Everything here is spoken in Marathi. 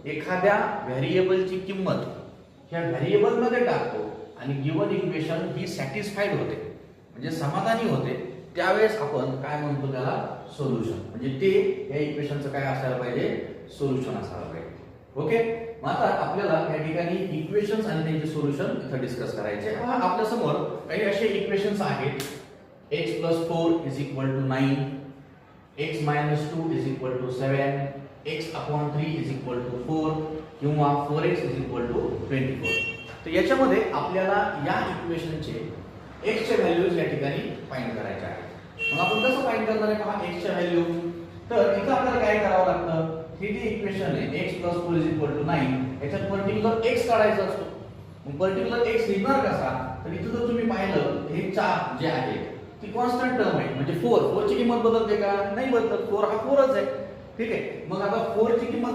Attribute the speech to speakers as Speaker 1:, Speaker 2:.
Speaker 1: एखाद्या व्हेरिएबलची किंमत ह्या व्हेरिएबल मध्ये टाकतो आणि गिवन इक्वेशन ही सॅटिस्फाईड होते म्हणजे समाधानी होते, त्यावेळेस आपण काय म्हणतो त्याला सोल्युशन. म्हणजे ते या इक्वेशनचं काय असायला पाहिजे, सोल्युशन असायला पाहिजे. ओके, मग आता आपल्याला या ठिकाणी इक्वेशन्स आणि त्यांचे सोल्युशन इथं डिस्कस करायचे. आपल्या समोर काही असे इक्वेशन्स आहेत. x + 4 = 9, x - 2 = 7, x/3 = 4 किंवा 4x = 24. तर याच्यामध्ये आपल्याला या इक्वेशनचे x चे व्हॅल्यूज या ठिकाणी फाइंड करायचे आहेत. मग आपण कसं फाइंड करणार आहे पहा x च्या व्हॅल्यू. तर इथं आपल्याला काय करावं लागतं, हे जे इक्वेशन आहे x + 4 = 9 याच्यात पर्टिक्युलर x काढायचा असतो. मग पर्टिक्युलर x लिहिणार कसा, तर इथं जर तुम्ही पाहिलं हे 4 जे आहे ती कॉन्स्टंट टर्म आहे म्हणजे 4 ची किंमत बदलते का, नाही बदलत. 4 हा 4च आहे. ठीक आहे, मग आता 4 ची किंमत